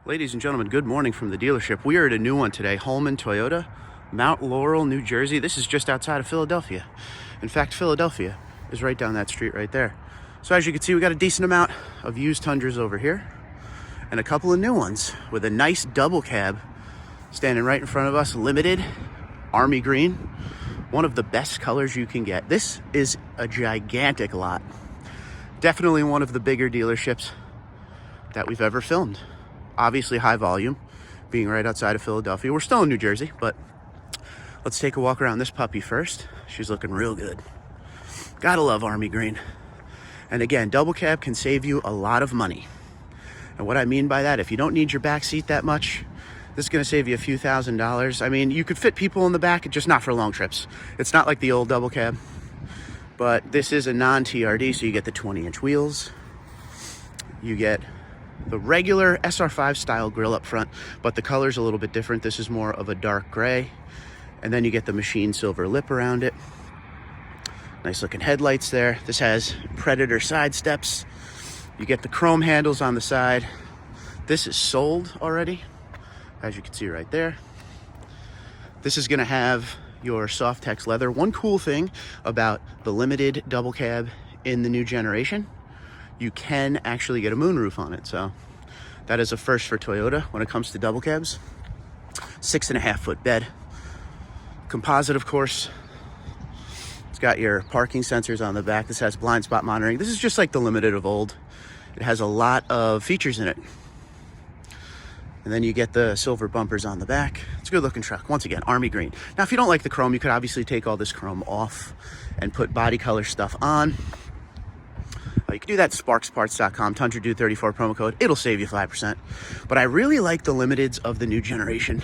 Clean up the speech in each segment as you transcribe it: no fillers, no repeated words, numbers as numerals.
Ladies and gentlemen, good morning from the dealership. We are at a new one today, Holman Toyota, Mount Laurel, New Jersey. This is just outside of Philadelphia. In fact, Philadelphia is right down that street right there. So as you can see, we got a decent amount of used Tundras over here and a couple of new ones with a nice double cab standing right in front of us, limited army green, one of the best colors you can get. This is a gigantic lot. Definitely one of the bigger dealerships that we've ever filmed. Obviously high volume, being right outside of Philadelphia. We're still in New Jersey, but let's take a walk around this puppy first. She's looking real good. Gotta love army green. And again, double cab can save you a lot of money. And what I mean by that, if you don't need your back seat that much, this is gonna save you a few $1,000s. I mean, you could fit people in the back, just not for long trips. It's not like the old double cab, but this is a non-TRD, so you get the 20-inch wheels. You get the regular SR5 style grille up front, but the color's a little bit different. This is more of a dark gray. And then you get the machine silver lip around it. Nice looking headlights there. This has Predator side steps. You get the chrome handles on the side. This is sold already, as you can see right there. This is gonna have your Softex leather. One cool thing about the limited double cab in the new generation, you can actually get a moonroof on it. So that is a first for Toyota when it comes to double cabs. 6.5 foot bed. Composite, of course. It's got your parking sensors on the back. This has blind spot monitoring. This is just like the limited of old. It has a lot of features in it. And then you get the silver bumpers on the back. It's a good looking truck. Once again, army green. Now, if you don't like the chrome, you could obviously take all this chrome off and put body color stuff on. You can do that at sparksparts.com, Tundra Dude 34 promo code. It'll save you 5%. But I really like the limiteds of the new generation.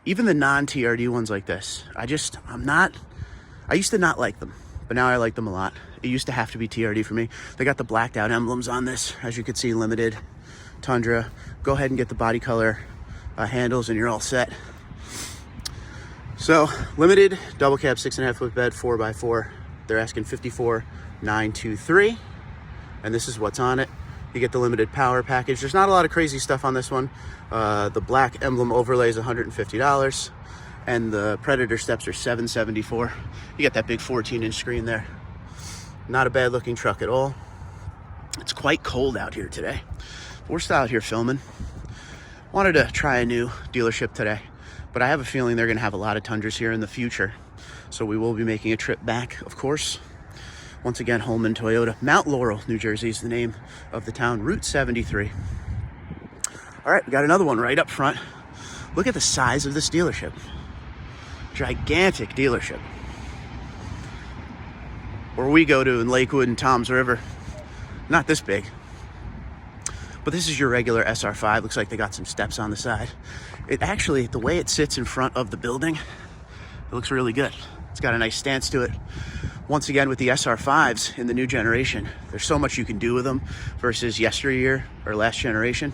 Even the non-TRD ones like this. I used to not like them, but now I like them a lot. It used to have to be TRD for me. They got the blacked out emblems on this. As you can see, limited Tundra. Go ahead and get the body color handles and you're all set. So limited double cab, 6.5 foot bed, 4x4. They're asking $54,923, and this is what's on it. You get the limited power package. There's not a lot of crazy stuff on this one. The black emblem overlay is $150, and the Predator steps are $774. You get that big 14-inch screen there. Not a bad looking truck at all. It's quite cold out here today. We're still out here filming. Wanted to try a new dealership today, but I have a feeling they're gonna have a lot of Tundras here in the future. So we will be making a trip back, of course. Once again, Holman Toyota. Mount Laurel, New Jersey is the name of the town, Route 73. All right, we got another one right up front. Look at the size of this dealership. Gigantic dealership. Where we go to in Lakewood and Toms River, not this big. But this is your regular SR5. Looks like they got some steps on the side. It actually, the way it sits in front of the building, it looks really good. It's got a nice stance to it. Once again, with the SR5s in the new generation, there's so much you can do with them versus yesteryear or last generation.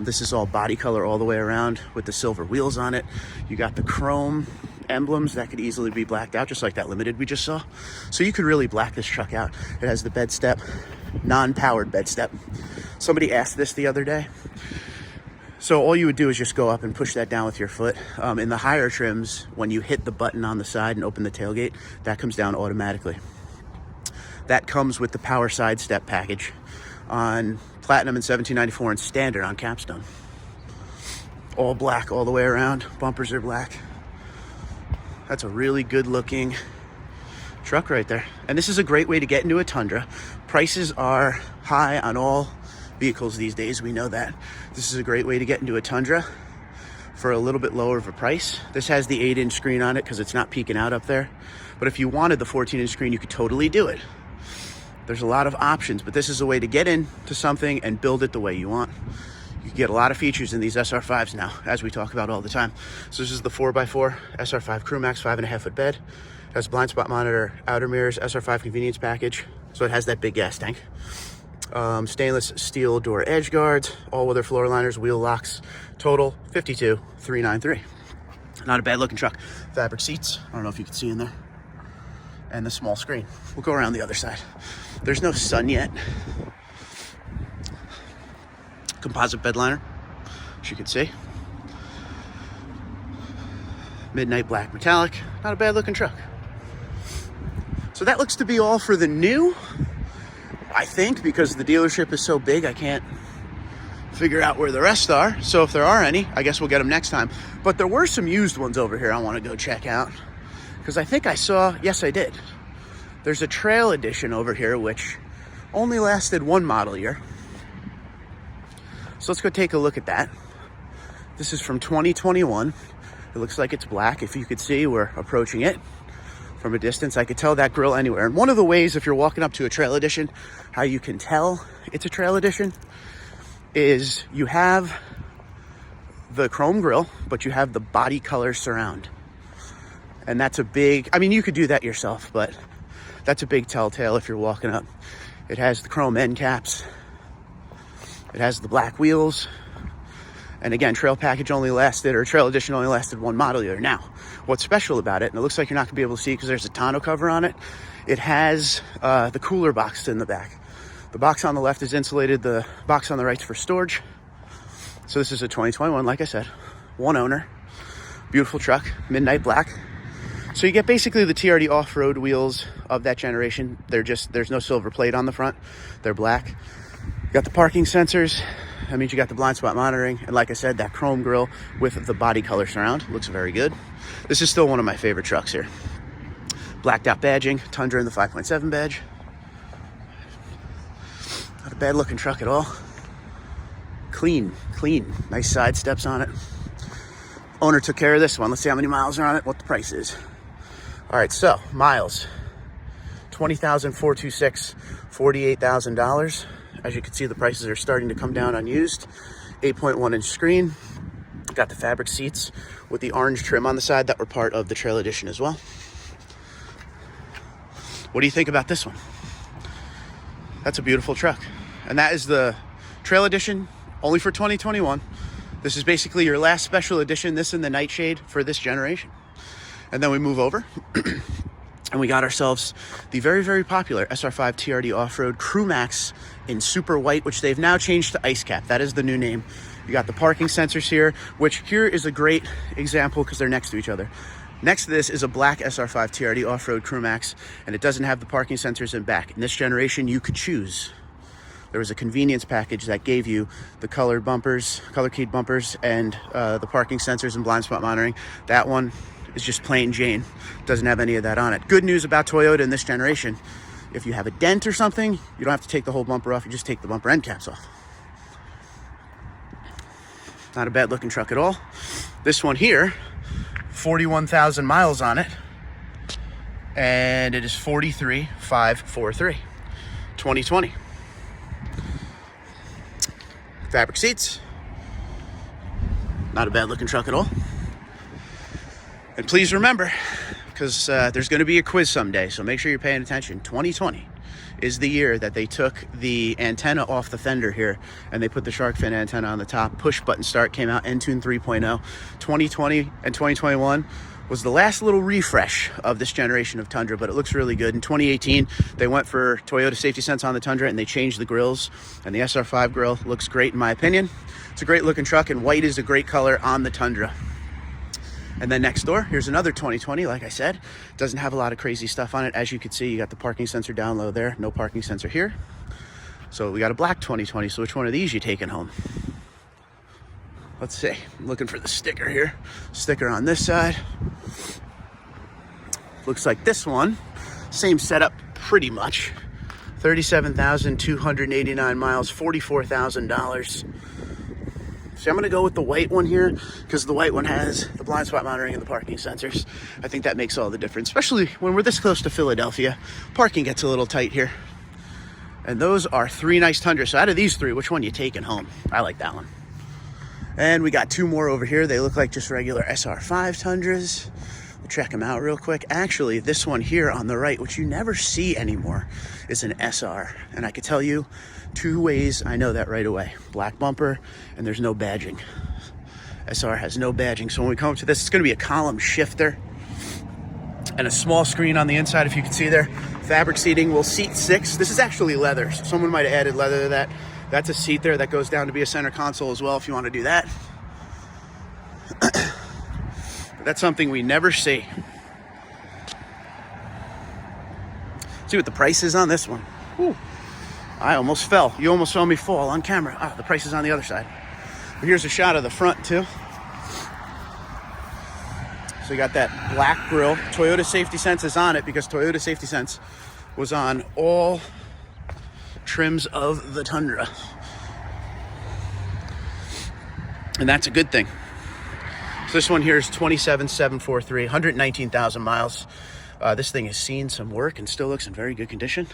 This is all body color all the way around with the silver wheels on it. You got the chrome emblems that could easily be blacked out, just like that limited we just saw. So you could really black this truck out. It has the bed step, non-powered bed step. Somebody asked this the other day. So all you would do is just go up and push that down with your foot. In the higher trims, when you hit the button on the side and open the tailgate, that comes down automatically. That comes with the power side step package on Platinum in 1794 and Standard on Capstone. All black all the way around. Bumpers are black. That's a really good looking truck right there. And this is a great way to get into a Tundra. Prices are high on all vehicles these days, we know that. This is a great way to get into a Tundra for a little bit lower of a price. This has the 8-inch screen on it because it's not peeking out up there. But if you wanted the 14-inch screen, you could totally do it. There's a lot of options, but this is a way to get into something and build it the way you want. You get a lot of features in these SR5s now, as we talk about all the time. So this is the 4x4 SR5 Crew Max 5.5 foot bed. It has blind spot monitor, outer mirrors, SR5 convenience package. So it has that big gas tank. Stainless steel door edge guards, all-weather floor liners, wheel locks. Total $52,393. Not a bad looking truck. Fabric seats. I don't know if you can see in there. And the small screen. We'll go around the other side. There's no sun yet. composite bed liner, as you can see. Midnight black metallic. Not a bad looking truck. So that looks to be all for the new, I think, because the dealership is so big I can't figure out where the rest are. So if there are any, I guess we'll get them next time. But there were some used ones over here I want to go check out, because I think I saw, yes I did, there's a Trail Edition over here which only lasted one model year. So let's go take a look at that. This is from 2021. It looks like it's black. If you could see, we're approaching it from a distance. I could tell that grille anywhere. And one of the ways, if you're walking up to a Trail Edition, how you can tell it's a Trail Edition is you have the chrome grille, but you have the body color surround. And that's a big, I mean, you could do that yourself, but that's a big telltale if you're walking up. It has the chrome end caps. It has the black wheels. And again, Trail Package only lasted, or Trail Edition only lasted one model year. Now, what's special about it, and it looks like you're not gonna be able to see because there's a tonneau cover on it, it has the cooler box in the back. The box on the left is insulated, the box on the right's for storage. So this is a 2021, like I said, one owner, beautiful truck, midnight black. So you get basically the TRD off-road wheels of that generation. There's no silver plate on the front, they're black. You got the parking sensors. That means you got the blind spot monitoring. And like I said, that chrome grille with the body color surround looks very good. This is still one of my favorite trucks here. Blacked out badging, Tundra in the 5.7 badge. Not a bad looking truck at all. Clean. Nice side steps on it. Owner took care of this one. Let's see how many miles are on it, what the price is. All right, so miles. 20,426, $48,000. As you can see, the prices are starting to come down on used. 8.1 inch screen. Got the fabric seats with the orange trim on the side that were part of the Trail Edition as well. What do you think about this one? That's a beautiful truck. And that is the Trail Edition, only for 2021. This is basically your last special edition, this in the nightshade for this generation. And then we move over. And we got ourselves the very, very popular SR5 TRD Off-Road Crew Max in super white, which they've now changed to ice cap. That is the new name. You got the parking sensors here, which here is a great example because they're next to each other. Next to this is a black SR5 TRD Off-Road Crew Max, and it doesn't have the parking sensors in back. In this generation, you could choose. There was a convenience package that gave you the colored bumpers, color keyed bumpers, and the parking sensors and blind spot monitoring. That one is just plain Jane. Doesn't have any of that on it. Good news about Toyota in this generation, if you have a dent or something, you don't have to take the whole bumper off, you just take the bumper end caps off. Not a bad looking truck at all. This one here, 41,000 miles on it, and it is 43,543, 2020. Fabric seats. Not a bad looking truck at all. And please remember, because there's going to be a quiz someday, so make sure you're paying attention. 2020 is the year that they took the antenna off the fender here, and they put the shark fin antenna on the top. Push button start came out, Entune 3.0. 2020 and 2021 was the last little refresh of this generation of Tundra, but it looks really good. In 2018, they went for Toyota Safety Sense on the Tundra, and they changed the grills, and the SR5 grill looks great in my opinion. It's a great looking truck, and white is a great color on the Tundra. And then next door, here's another 2020, like I said. Doesn't have a lot of crazy stuff on it. As you can see, you got the parking sensor down low there. No parking sensor here. So we got a black 2020. So which one of these you taking home? Let's see. I'm looking for the sticker here. Sticker on this side. Looks like this one. Same setup pretty much. 37,289 miles, $44,000. So I'm going to go with the white one here because the white one has the blind spot monitoring and the parking sensors. I think that makes all the difference, especially when we're this close to Philadelphia. Parking gets a little tight here. And those are three nice Tundras. So out of these three, which one you taking home? I like that one. And we got two more over here. They look like just regular SR5 Tundras. We'll check them out real quick. Actually, this one here on the right, which you never see anymore, is an SR. And I can tell you two ways I know that right away. Black bumper, and there's no badging. SR has no badging. So when we come up to this, it's going to be a column shifter and a small screen on the inside, if you can see there. Fabric seating will seat 6. This is actually leather, so someone might have added leather to that. That's a seat there that goes down to be a center console as well if you want to do that. That's something we never see. See what the price is on this one. Ooh, I almost fell. You almost saw me fall on camera. Ah, the price is on the other side. But here's a shot of the front too. So you got that black grille. Toyota Safety Sense is on it because Toyota Safety Sense was on all trims of the Tundra. And that's a good thing. So this one here is 27743, 119,000 miles. This thing has seen some work and still looks in very good condition.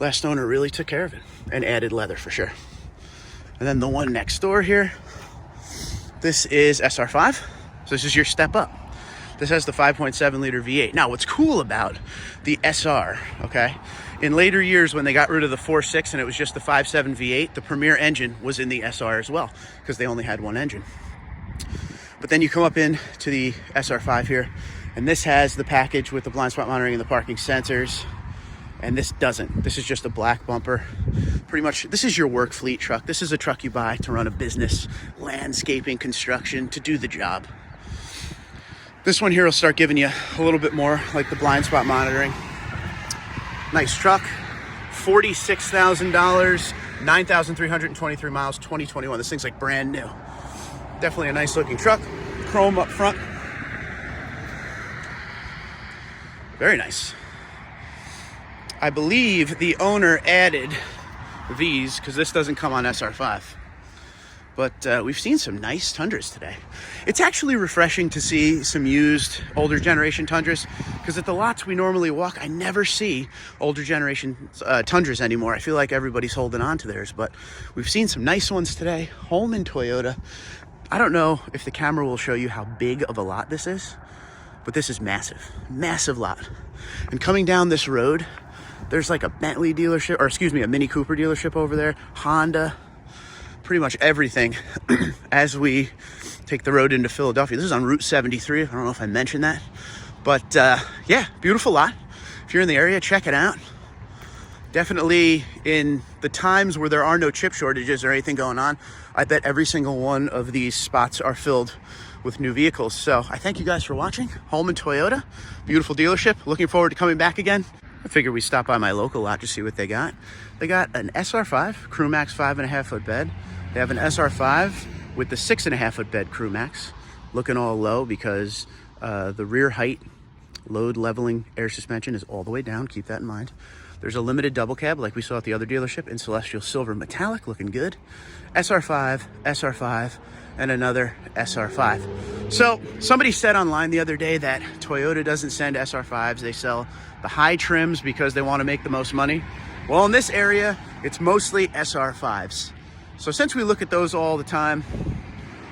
Last owner really took care of it and added leather for sure. And then the one next door here, this is SR5. So this is your step up. This has the 5.7 liter V8. Now, what's cool about the SR, okay? In later years, when they got rid of the 4.6 and it was just the 5.7 V8, the Premier engine was in the SR as well because they only had one engine. But then you come up into the SR5 here, and this has the package with the blind spot monitoring and the parking sensors. And this doesn't. This is just a black bumper. Pretty much, this is your work fleet truck. This is a truck you buy to run a business, landscaping, construction, to do the job. This one here will start giving you a little bit more, like the blind spot monitoring. Nice truck, $46,000, 9,323 miles, 2021. This thing's like brand new. Definitely a nice looking truck. Chrome up front. Very nice. I believe the owner added these because this doesn't come on SR5. But we've seen some nice Tundras today. It's actually refreshing to see some used older generation Tundras because at the lots we normally walk, I never see older generation Tundras anymore. I feel like everybody's holding on to theirs, but we've seen some nice ones today. Holman Toyota. I don't know if the camera will show you how big of a lot this is, but this is massive, massive lot. And coming down this road, there's like a Bentley dealership, or excuse me, a Mini Cooper dealership over there, Honda, pretty much everything as we take the road into Philadelphia. This is on Route 73. I don't know if I mentioned that, but yeah, beautiful lot. If you're in the area, check it out. Definitely in the times where there are no chip shortages or anything going on, I bet every single one of these spots are filled with new vehicles. So I thank you guys for watching. Holman Toyota, beautiful dealership. Looking forward to coming back again. I figured we stop by my local lot to see what they got. They got an SR5 Crew Max 5.5 foot bed. They have an SR5 with the 6.5 foot bed Crew Max, looking all low because the rear height load leveling air suspension is all the way down. Keep that in mind. There's a limited double cab like we saw at the other dealership in Celestial Silver Metallic, looking good. SR5, SR5, and another SR5. So somebody said online the other day that Toyota doesn't send SR5s. They sell the high trims because they want to make the most money. Well, in this area, it's mostly SR5s. So since we look at those all the time,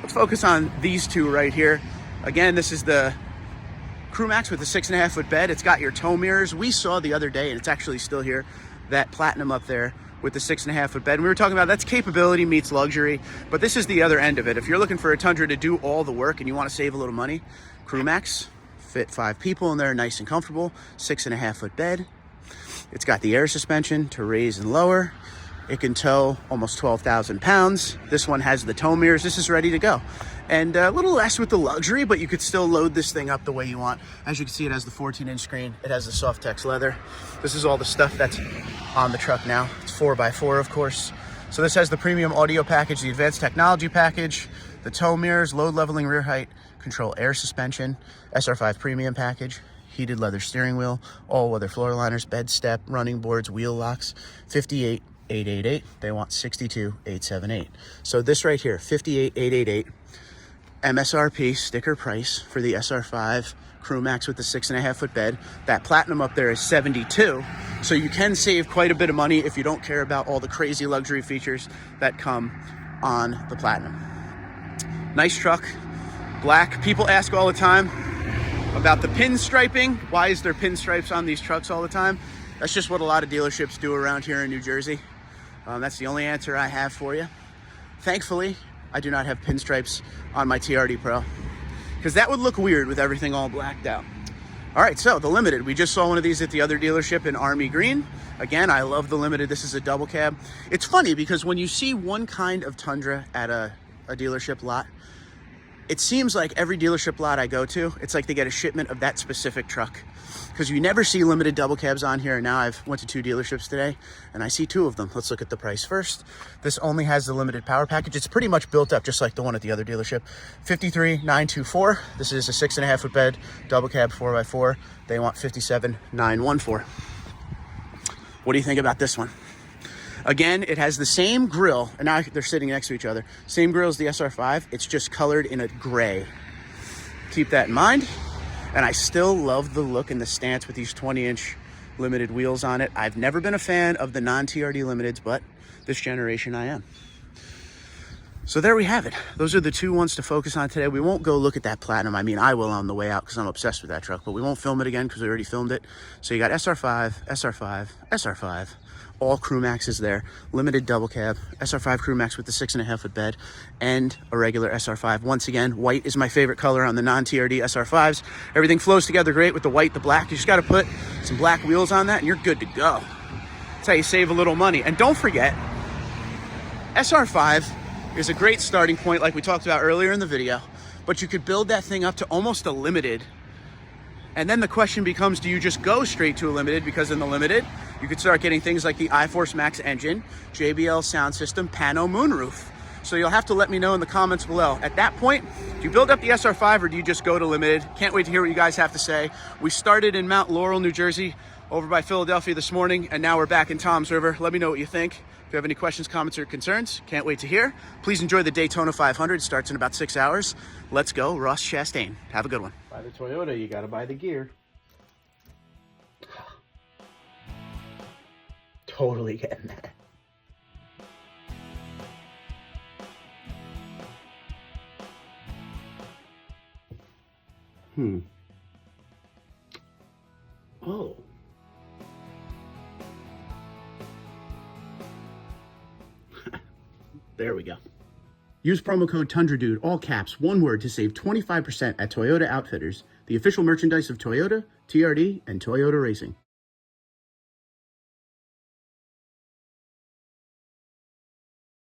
let's focus on these two right here. Again, this is the Crew Max with the 6.5 foot bed. It's got your tow mirrors. We saw the other day, and it's actually still here, that Platinum up there with the 6.5 foot bed. And we were talking about that's capability meets luxury, but this is the other end of it. If you're looking for a Tundra to do all the work and you want to save a little money, Crew Max, fit 5 people in there, nice and comfortable, 6.5 foot bed. It's got the air suspension to raise and lower. It can tow almost 12,000 pounds. This one has the tow mirrors. This is ready to go. And a little less with the luxury, but you could still load this thing up the way you want. As you can see, it has the 14-inch screen. It has the Softex leather. This is all the stuff that's on the truck now. It's 4x4, of course. So this has the premium audio package, the advanced technology package, the tow mirrors, load leveling rear height, control air suspension, SR5 premium package, heated leather steering wheel, all-weather floor liners, bed step, running boards, wheel locks, 58,888. They want 62,878. So this right here, 58,888. MSRP sticker price for the SR5 Crew Max with the 6.5 foot bed. That Platinum up there is 72. So you can save quite a bit of money if you don't care about all the crazy luxury features that come on the Platinum. Nice truck, black. People ask all the time about the pinstriping. Why is there pinstripes on these trucks all the time? That's just what a lot of dealerships do around here in New Jersey. That's the only answer I have for you. Thankfully, I do not have pinstripes on my TRD Pro because that would look weird with everything all blacked out. All right, so the Limited. We just saw one of these at the other dealership in Army Green. Again, I love the Limited. This is a double cab. It's funny because when you see one kind of Tundra at a dealership lot, it seems like every dealership lot I go to, it's like they get a shipment of that specific truck, because you never see Limited double cabs on here. And now I've went to 2 dealerships today and I see 2 of them. Let's look at the price first. This only has the Limited power package. It's pretty much built up just like the one at the other dealership. 53,924. This is a 6.5 foot bed, double cab 4x4. They want 57,914. What do you think about this one? Again, it has the same grille, and now they're sitting next to each other. Same grille as the SR5, it's just colored in a gray. Keep that in mind. And I still love the look and the stance with these 20-inch Limited wheels on it. I've never been a fan of the non-TRD Limiteds, but this generation I am. So there we have it. Those are the 2 ones to focus on today. We won't go look at that Platinum. I mean, I will on the way out because I'm obsessed with that truck, but we won't film it again because we already filmed it. So you got SR5, SR5, SR5, all Crew Maxes there, Limited double cab, SR5 Crew Max with the 6.5 foot bed, and a regular SR5. Once again, white is my favorite color on the non-TRD SR5s. Everything flows together great with the white, the black. You just got to put some black wheels on that and you're good to go. That's how you save a little money. And don't forget, SR5 is a great starting point like we talked about earlier in the video, but you could build that thing up to almost a Limited. And then the question becomes, do you just go straight to a Limited? Because in the Limited, you could start getting things like the iForce Max engine, JBL sound system, Pano moonroof. So you'll have to let me know in the comments below. At that point, do you build up the SR5 or do you just go to Limited? Can't wait to hear what you guys have to say. We started in Mount Laurel, New Jersey, over by Philadelphia this morning, and now we're back in Toms River. Let me know what you think. If you have any questions, comments, or concerns, can't wait to hear. Please enjoy the Daytona 500. It starts in about 6 hours. Let's go, Ross Chastain. Have a good one. Buy the Toyota, you gotta buy the gear. Totally getting that. Oh. There we go. Use promo code TundraDude, all caps, one word, to save 25% at Toyota Outfitters, the official merchandise of Toyota, TRD, and Toyota Racing.